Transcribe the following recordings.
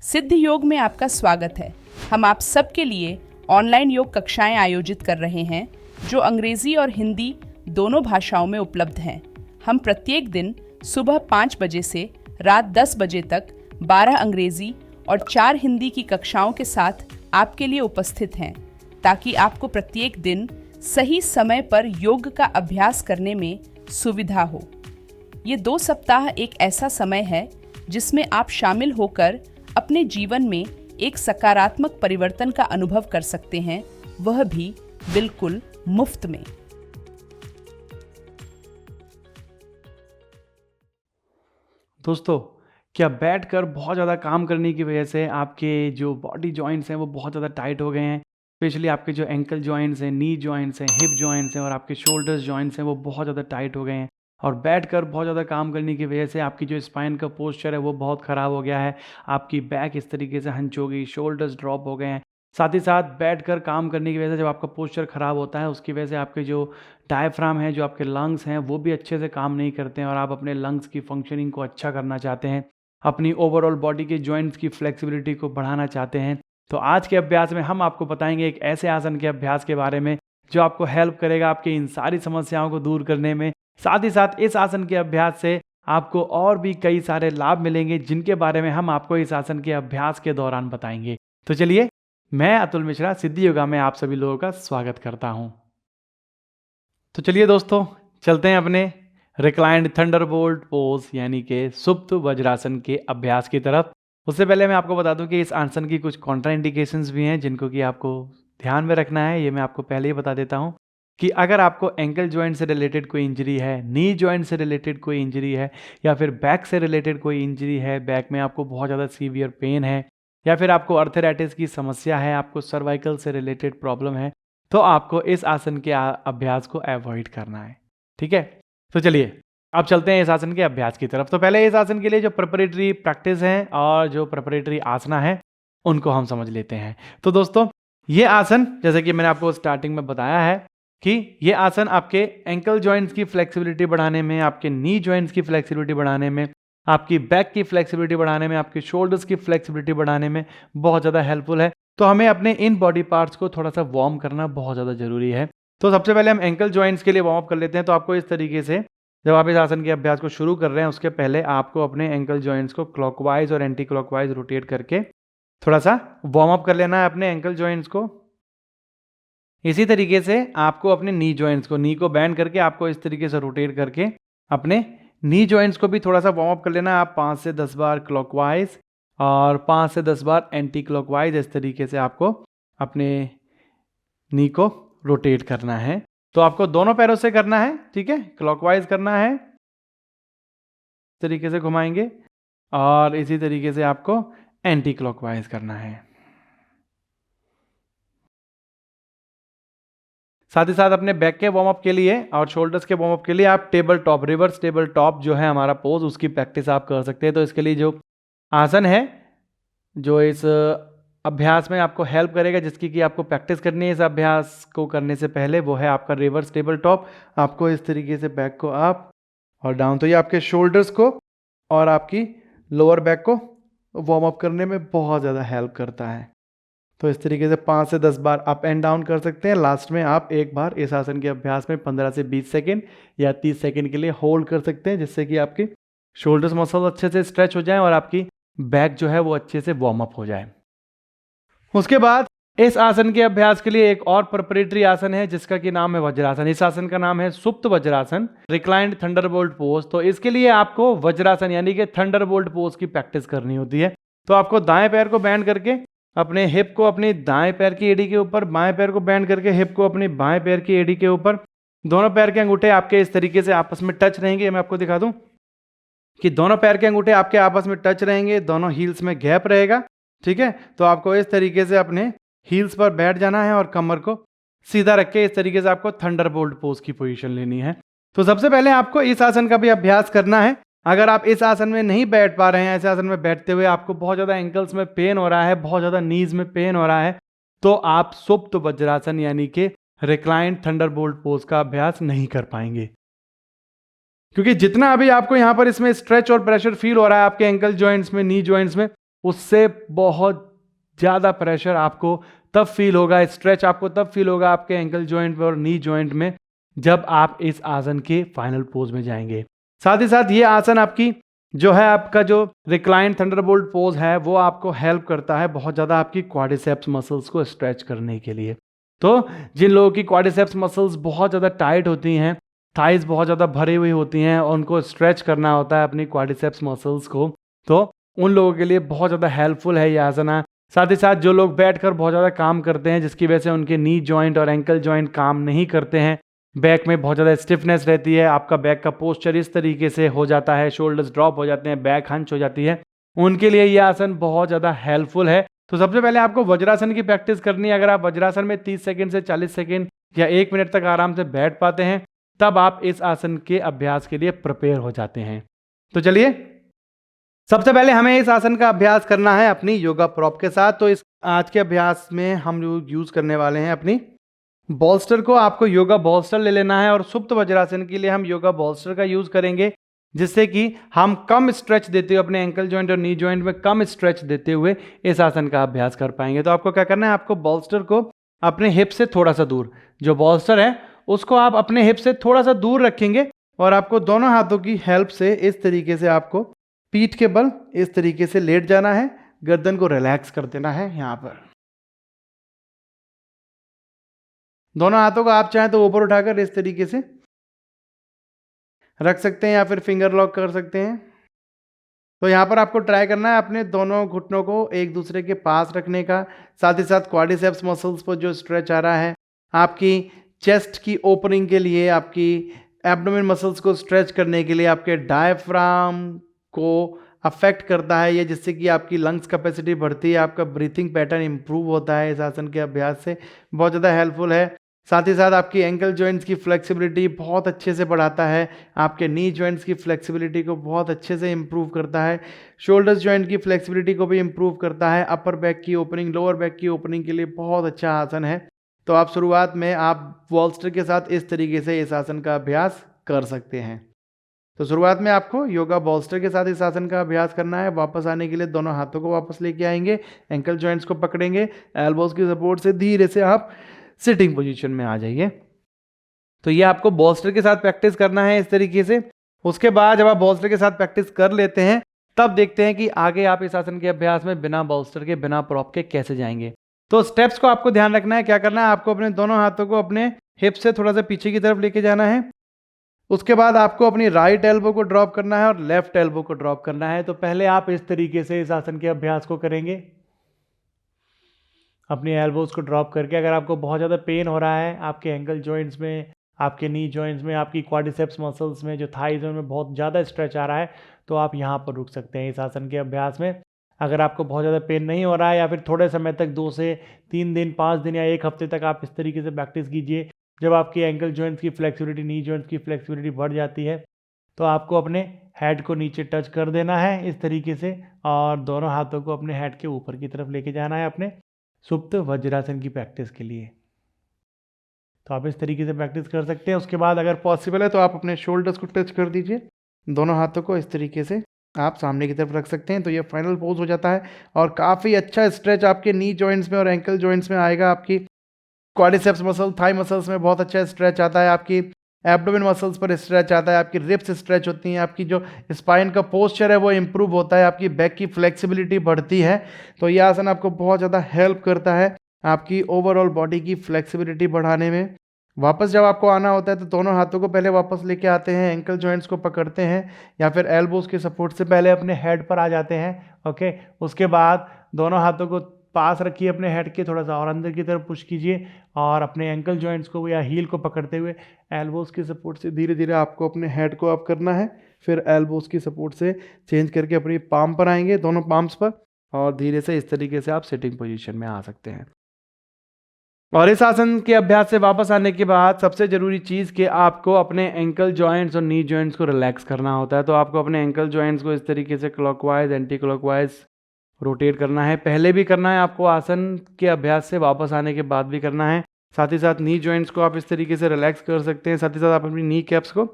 सिद्ध योग में आपका स्वागत है। हम आप सबके लिए ऑनलाइन योग कक्षाएं आयोजित कर रहे हैं जो अंग्रेजी और हिंदी दोनों भाषाओं में उपलब्ध हैं। हम प्रत्येक दिन सुबह 5 बजे से रात 10 बजे तक 12 अंग्रेजी और 4 हिंदी की कक्षाओं के साथ आपके लिए उपस्थित हैं, ताकि आपको प्रत्येक दिन सही समय पर योग का अभ्यास करने में सुविधा हो। ये 2 सप्ताह एक ऐसा समय है जिसमें आप शामिल होकर अपने जीवन में एक सकारात्मक परिवर्तन का अनुभव कर सकते हैं, वह भी बिल्कुल मुफ्त में। दोस्तों, क्या बैठकर बहुत ज़्यादा काम करने की वजह से आपके जो बॉडी जॉइंट्स हैं वो बहुत ज़्यादा टाइट हो गए हैं? स्पेशली आपके जो एंकल जॉइंट्स हैं, नी जॉइंट्स हैं, हिप जॉइंट्स हैं और आपके शोल्डर्स जॉइंट्स हैं वो बहुत ज़्यादा टाइट हो गए हैं। और बैठकर बहुत ज़्यादा काम करने की वजह से आपकी जो स्पाइन का पोस्चर है वो बहुत ख़राब हो गया है। आपकी बैक इस तरीके से हंच हो गई, शोल्डर्स ड्रॉप हो गए हैं। साथ ही साथ बैठकर काम करने की वजह से जब आपका पोस्चर ख़राब होता है उसकी वजह से आपके जो डायफ्राम है, जो आपके लंग्स हैं वो भी अच्छे से काम नहीं करते हैं और आप अपने लंग्स की फंक्शनिंग को अच्छा करना चाहते हैं, अपनी ओवरऑल बॉडी के जॉइंट्स की फ्लेक्सिबिलिटी को बढ़ाना चाहते हैं। तो आज के अभ्यास में हम आपको बताएंगे एक ऐसे आसन के अभ्यास के बारे में जो आपको हेल्प करेगा आपकी इन सारी समस्याओं को दूर करने में। साथ ही साथ इस आसन के अभ्यास से आपको और भी कई सारे लाभ मिलेंगे जिनके बारे में हम आपको इस आसन के अभ्यास के दौरान बताएंगे। तो चलिए, मैं अतुल मिश्रा सिद्ध योगा में आप सभी लोगों का स्वागत करता हूं। तो चलिए दोस्तों, चलते हैं अपने रिक्लाइंड थंडरबोल्ट पोज यानी कि सुप्त वज्रासन के अभ्यास की तरफ। उससे पहले मैं आपको बता दूं कि इस आसन की कुछ कॉन्ट्राइंडिकेशंस भी हैं जिनको कि आपको ध्यान में रखना है। ये मैं आपको पहले ही बता देता हूं कि अगर आपको एंकल जॉइंट से रिलेटेड कोई इंजरी है, नी जॉइंट से रिलेटेड कोई इंजरी है या फिर बैक से रिलेटेड कोई इंजरी है, बैक में आपको बहुत ज़्यादा सीवियर पेन है या फिर आपको अर्थराइटिस की समस्या है, आपको सर्वाइकल से रिलेटेड प्रॉब्लम है, तो आपको इस आसन के अभ्यास को अवॉइड करना है। ठीक है, तो चलिए अब चलते हैं इस आसन के अभ्यास की तरफ। तो पहले इस आसन के लिए जो प्रिपरेटरी प्रैक्टिस है और जो प्रिपरेटरी आसना है उनको हम समझ लेते हैं। तो दोस्तों, ये आसन जैसे कि मैंने आपको स्टार्टिंग में बताया है कि ये आसन आपके एंकल जॉइंट्स की फ्लेक्सिबिलिटी बढ़ाने में, आपके नी जॉइंट्स की फ्लेक्सिबिलिटी बढ़ाने में, आपकी बैक की फ्लेक्सिबिलिटी बढ़ाने में, आपके शोल्डर्स की फ्लेक्सिबिलिटी बढ़ाने में बहुत ज़्यादा हेल्पफुल है। तो हमें अपने इन बॉडी पार्ट्स को थोड़ा सा वार्म करना बहुत ज़्यादा ज़रूरी है। तो सबसे पहले हम एंकल जॉइंट्स के लिए वार्म अप कर लेते हैं। तो आपको इस तरीके से जब आप इस आसन के अभ्यास को शुरू कर रहे हैं उसके पहले आपको अपने एंकल जॉइंट्स को क्लॉकवाइज और एंटी क्लॉकवाइज रोटेट करके थोड़ा सा वार्म अप कर लेना है अपने एंकल जॉइंट्स को। इसी तरीके से आपको अपने नी जॉइंट्स को, नी को बैंड करके आपको इस तरीके से रोटेट करके अपने नी जॉइंट्स को भी थोड़ा सा वार्म अप कर लेना है। आप 5 से 10 बार क्लॉकवाइज और 5 से 10 बार एंटी क्लॉकवाइज इस तरीके से आपको अपने नी को रोटेट करना है। तो आपको दोनों पैरों से करना है, ठीक है, क्लॉकवाइज करना है, इस तरीके से घुमाएंगे और इसी तरीके से आपको एंटी क्लॉकवाइज करना है। साथ ही साथ अपने बैक के वार्म अप के लिए और शोल्डर्स के वार्म अप के लिए आप table top, reverse table top जो है हमारा पोज, उसकी प्रैक्टिस आप कर सकते हैं। तो इसके लिए जो आसन है जो इस अभ्यास में आपको हेल्प करेगा, जिसकी कि आपको प्रैक्टिस करनी है इस अभ्यास को करने से पहले, वो है आपका रिवर्स टेबल टॉप। आपको इस तरीके से बैक को अप और डाउन, तो ये आपके शोल्डर्स को और आपकी लोअर बैक को वार्म अप करने में बहुत ज़्यादा हेल्प करता है। तो इस तरीके से 5 से 10 बार अप एंड डाउन कर सकते हैं। लास्ट में आप एक बार इस आसन के अभ्यास में 15 से 20 सेकेंड या 30 सेकेंड के लिए होल्ड कर सकते हैं, जिससे कि आपकी शोल्डर्स मसल अच्छे से स्ट्रेच हो जाए और आपकी बैक जो है वो अच्छे से वार्म अप हो जाए। उसके बाद इस आसन के अभ्यास के लिए एक और प्रिपरेटरी आसन है जिसका कि नाम है वज्रासन। इस आसन का नाम है सुप्त वज्रासन, रिक्लाइंड थंडरबोल्ट पोज। तो इसके लिए आपको वज्रासन यानी कि थंडरबोल्ट पोज की प्रैक्टिस करनी होती है। तो आपको दाएं पैर को बैंड करके अपने हिप को अपनी दाएं पैर की एड़ी के ऊपर, बाएं पैर को बैंड करके हिप को अपनी बाएं पैर की एड़ी के ऊपर, दोनों पैर के अंगूठे आपके इस तरीके से आपस में टच रहेंगे। मैं आपको दिखा दूं कि दोनों पैर के अंगूठे आपके आपस में टच रहेंगे, दोनों हील्स में गैप रहेगा, ठीक है। तो आपको इस तरीके से अपने हील्स पर बैठ जाना है और कमर को सीधा रख के इस तरीके से आपको थंडरबोल्ट पोज की पोजीशन लेनी है। तो सबसे पहले आपको इस आसन का भी अभ्यास करना है। अगर आप इस आसन में नहीं बैठ पा रहे हैं, ऐसे आसन में बैठते हुए आपको बहुत ज़्यादा एंकल्स में पेन हो रहा है, बहुत ज़्यादा नीज में पेन हो रहा है, तो आप सुप्त वज्रासन यानी कि रिक्लाइंड थंडरबोल्ट पोज का अभ्यास नहीं कर पाएंगे, क्योंकि जितना अभी आपको यहाँ पर इसमें स्ट्रेच और प्रेशर फील हो रहा है आपके एंकल जॉइंट्स में, नी जॉइंट्स में, उससे बहुत ज़्यादा प्रेशर आपको तब फील होगा, स्ट्रेच आपको तब फील होगा आपके एंकल जॉइंट में और नी जॉइंट में, जब आप इस आसन के फाइनल पोज में जाएंगे। साथ ही साथ ये आसन आपकी जो है, आपका जो रिक्लाइन थंडरबोल्ट पोज है, वो आपको हेल्प करता है बहुत ज़्यादा आपकी क्वाड्रिसेप्स मसल्स को स्ट्रेच करने के लिए। तो जिन लोगों की क्वाड्रिसेप्स मसल्स बहुत ज़्यादा टाइट होती हैं, थाइज बहुत ज़्यादा भरी हुई होती हैं और उनको स्ट्रेच करना होता है अपनी क्वाड्रिसेप्स मसल्स को, तो उन लोगों के लिए बहुत ज़्यादा हेल्पफुल है ये आसन। साथ ही साथ जो लोग बैठकर बहुत ज़्यादा काम करते हैं, जिसकी वजह से उनके नी जॉइंट और एंकल जॉइंट काम नहीं करते हैं, बैक में बहुत ज़्यादा स्टिफनेस रहती है, आपका बैक का पोस्चर इस तरीके से हो जाता है, शोल्डर्स ड्रॉप हो जाते हैं, बैक हंच हो जाती है, उनके लिए ये आसन बहुत ज़्यादा हेल्पफुल है। तो सबसे पहले आपको वज्रासन की प्रैक्टिस करनी है। अगर आप वज्रासन में 30 सेकंड से 40 सेकंड या 1 मिनट तक आराम से बैठ पाते हैं, तब आप इस आसन के अभ्यास के लिए प्रिपेयर हो जाते हैं। तो चलिए, सबसे पहले हमें इस आसन का अभ्यास करना है अपनी योगा प्रॉप के साथ। तो इस आज के अभ्यास में हम यूज करने वाले हैं अपनी बॉल्स्टर को। आपको योगा बॉल्स्टर ले लेना है और सुप्त वज्रासन के लिए हम योगा बॉल्स्टर का यूज करेंगे, जिससे कि हम कम स्ट्रेच देते हुए अपने एंकल जॉइंट और नी जॉइंट में कम स्ट्रेच देते हुए इस आसन का अभ्यास कर पाएंगे। तो आपको क्या करना है, आपको बॉल्स्टर को अपने हिप से थोड़ा सा दूर, जो बॉल्स्टर है उसको आप अपने हिप से थोड़ा सा दूर रखेंगे और आपको दोनों हाथों की हेल्प से इस तरीके से आपको पीठ के बल इस तरीके से लेट जाना है, गर्दन को रिलैक्स कर देना है। यहाँ पर दोनों हाथों को आप चाहें तो ऊपर उठाकर इस तरीके से रख सकते हैं या फिर फिंगर लॉक कर सकते हैं। तो यहाँ पर आपको ट्राई करना है अपने दोनों घुटनों को एक दूसरे के पास रखने का। साथ ही साथ क्वाड्रिसेप्स मसल्स पर जो स्ट्रेच आ रहा है, आपकी चेस्ट की ओपनिंग के लिए, आपकी एब्डोमेन मसल्स को स्ट्रेच करने के लिए, आपके डायफ्राम को अफेक्ट करता है ये, जिससे कि आपकी लंग्स कैपेसिटी बढ़ती है, आपका ब्रीथिंग पैटर्न इंप्रूव होता है इस आसन के अभ्यास से, बहुत ज़्यादा हेल्पफुल है। साथ ही साथ आपकी एंकल जॉइंट्स की फ्लेक्सिबिलिटी बहुत अच्छे से बढ़ाता है, आपके नी जॉइंट्स की फ्लेक्सिबिलिटी को बहुत अच्छे से इंप्रूव करता है, शोल्डर्स जॉइंट की फ्लेक्सिबिलिटी को भी इंप्रूव करता है, अपर बैक की ओपनिंग, लोअर बैक की ओपनिंग के लिए बहुत अच्छा आसन है। तो आप शुरुआत में आप बॉल्स्टर के साथ इस तरीके से इस आसन का अभ्यास कर सकते हैं। तो शुरुआत में आपको योगा बॉल्स्टर के साथ इस आसन का अभ्यास करना है। वापस आने के लिए दोनों हाथों को वापस लेके आएंगे, एंकल जॉइंट्स को पकड़ेंगे, एल्बोज की सपोर्ट से धीरे से आप सिटिंग पोजीशन में आ जाइए। तो ये आपको बॉल्स्टर के साथ प्रैक्टिस करना है इस तरीके से। उसके बाद जब आप बॉल्स्टर के साथ प्रैक्टिस कर लेते हैं, तब देखते हैं कि आगे आप इस आसन के अभ्यास में बिना बॉल्स्टर के, बिना प्रॉप के कैसे जाएंगे। तो स्टेप्स को आपको ध्यान रखना है। क्या करना है, आपको अपने दोनों हाथों को अपने हिप से थोड़ा सा पीछे की तरफ लेके जाना है। उसके बाद आपको अपनी राइट एल्बो को ड्रॉप करना है और लेफ्ट एल्बो को ड्रॉप करना है। तो पहले आप इस तरीके से इस आसन के अभ्यास को करेंगे, अपनी एल्बोज को ड्रॉप करके। अगर आपको बहुत ज़्यादा पेन हो रहा है आपके एंकल जॉइंट्स में, आपके नी जॉइंट्स में, आपकी क्वाड्रिसेप्स मसल्स में, जो थाइज में बहुत ज़्यादा स्ट्रेच आ रहा है, तो आप यहाँ पर रुक सकते हैं इस आसन के अभ्यास में। अगर आपको बहुत ज़्यादा पेन नहीं हो रहा है या फिर थोड़े समय तक 2 से 3 दिन, 5 दिन या 1 हफ्ते तक आप इस तरीके से प्रैक्टिस कीजिए। जब आपकी एंकल जॉइंट्स की फ्लेक्सिबिलिटी, नी जॉइंट्स की फ्लेक्सिबिलिटी बढ़ जाती है, तो आपको अपने हेड को नीचे टच कर देना है इस तरीके से और दोनों हाथों को अपने हेड के ऊपर की तरफ लेके जाना है अपने सुप्त वज्रासन की प्रैक्टिस के लिए। तो आप इस तरीके से प्रैक्टिस कर सकते हैं। उसके बाद अगर पॉसिबल है तो आप अपने शोल्डर्स को टच कर दीजिए, दोनों हाथों को इस तरीके से आप सामने की तरफ रख सकते हैं। तो ये फाइनल पोज हो जाता है और काफ़ी अच्छा स्ट्रेच आपके नी जॉइंट्स में और एंकल जॉइंट्स में आएगा। आपकी क्वाड्रिसेप्स मसल, थाई मसल्स में बहुत अच्छा स्ट्रेच आता है, आपकी एब्डोमेन मसल्स पर स्ट्रेच आता है, आपकी रिब्स स्ट्रेच होती हैं, आपकी जो स्पाइन का पोस्चर है वो इंप्रूव होता है, आपकी बैक की फ्लेक्सिबिलिटी बढ़ती है। तो ये आसन आपको बहुत ज़्यादा हेल्प करता है आपकी ओवरऑल बॉडी की फ्लेक्सिबिलिटी बढ़ाने में। वापस जब आपको आना होता है तो दोनों हाथों को पहले वापस लेके आते हैं, एंकल जॉइंट्स को पकड़ते हैं या फिर एल्बोज के सपोर्ट से पहले अपने हेड पर आ जाते हैं। ओके, उसके बाद दोनों हाथों को पास रखिए अपने हेड के, थोड़ा सा और अंदर की तरफ पुश कीजिए और अपने एंकल जॉइंट्स को या हील को पकड़ते हुए एल्बोज की सपोर्ट से धीरे धीरे आपको अपने हेड को अप करना है। फिर एल्बोज की सपोर्ट से चेंज करके अपनी पाम पर आएंगे, दोनों पाम्स पर, और धीरे से इस तरीके से आप सिटिंग पोजीशन में आ सकते हैं। और इस आसन के अभ्यास से वापस आने के बाद सबसे ज़रूरी चीज़ कि आपको अपने एंकल जॉइंट्स और नी जॉइंट्स को रिलैक्स करना होता है। तो आपको अपने एंकल जॉइंट्स को इस तरीके से क्लॉकवाइज, एंटी क्लॉकवाइज रोटेट करना है। पहले भी करना है आपको, आसन के अभ्यास से वापस आने के बाद भी करना है। साथ ही साथ नी जॉइंट्स को आप इस तरीके से रिलैक्स कर सकते हैं। साथ ही साथ आप अपनी नी कैप्स को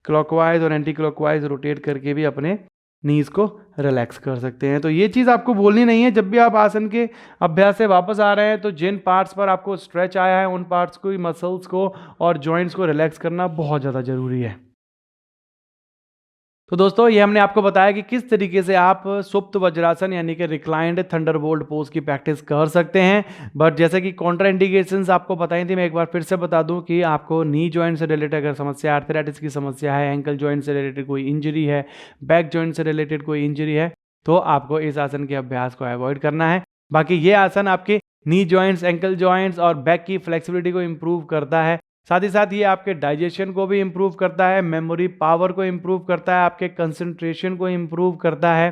क्लॉकवाइज और एंटी क्लॉकवाइज रोटेट करके भी अपने नीज को रिलैक्स कर सकते हैं। तो ये चीज़ आपको बोलनी नहीं है। जब भी आप आसन के अभ्यास से वापस आ रहे हैं तो जिन पार्ट्स पर आपको स्ट्रेच आया है उन पार्ट्स को, मसल्स को और जॉइंट्स को रिलैक्स करना बहुत ज़्यादा ज़रूरी है। तो दोस्तों ये हमने आपको बताया कि किस तरीके से आप सुप्त वज्रासन यानी कि रिक्लाइंड थंडरबोल्ट पोज की प्रैक्टिस कर सकते हैं। बट जैसे कि कॉन्ट्रा इंडिकेशंस आपको बताई थी, मैं एक बार फिर से बता दूं कि आपको नी जॉइंट से रिलेटेड अगर समस्या, आर्थराइटिस की समस्या है, एंकल जॉइंट से रिलेटेड कोई इंजरी है, बैक जॉइंट से रिलेटेड कोई इंजरी है, तो आपको इस आसन के अभ्यास को अवॉइड करना है। बाकी ये आसन आपके नी जॉइंट्स, एंकल जॉइंट्स और बैक की फ्लेक्सिबिलिटी को इम्प्रूव करता है। साथ ही साथ ये आपके डाइजेशन को भी इम्प्रूव करता है, मेमोरी पावर को इम्प्रूव करता है, आपके कंसंट्रेशन को इम्प्रूव करता है।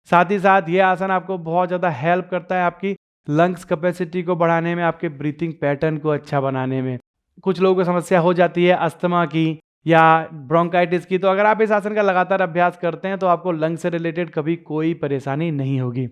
साथ ही साथ ये आसन आपको बहुत ज़्यादा हेल्प करता है आपकी लंग्स कैपेसिटी को बढ़ाने में, आपके ब्रीथिंग पैटर्न को अच्छा बनाने में। कुछ लोगों को समस्या हो जाती है अस्थमा की या ब्रोंकाइटिस की, तो अगर आप इस आसन का लगातार अभ्यास करते हैं तो आपको लंग्स से रिलेटेड कभी कोई परेशानी नहीं होगी।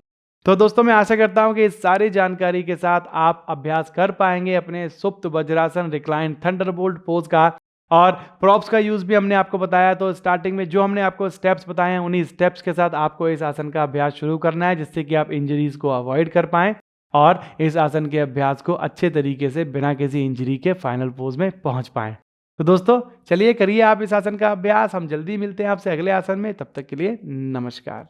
तो दोस्तों मैं आशा करता हूं कि इस सारी जानकारी के साथ आप अभ्यास कर पाएंगे अपने सुप्त वज्रासन रिक्लाइन थंडरबोल्ट पोज का। और प्रॉप्स का यूज भी हमने आपको बताया। तो स्टार्टिंग में जो हमने आपको स्टेप्स बताए हैं उन्हीं स्टेप्स के साथ आपको इस आसन का अभ्यास शुरू करना है, जिससे कि आप इंजरीज को अवॉइड कर पाएं और इस आसन के अभ्यास को अच्छे तरीके से बिना किसी इंजरी के फाइनल पोज में पहुंच पाएं। तो दोस्तों चलिए करिए आप इस आसन का अभ्यास। हम जल्दी मिलते हैं आपसे अगले आसन में। तब तक के लिए नमस्कार।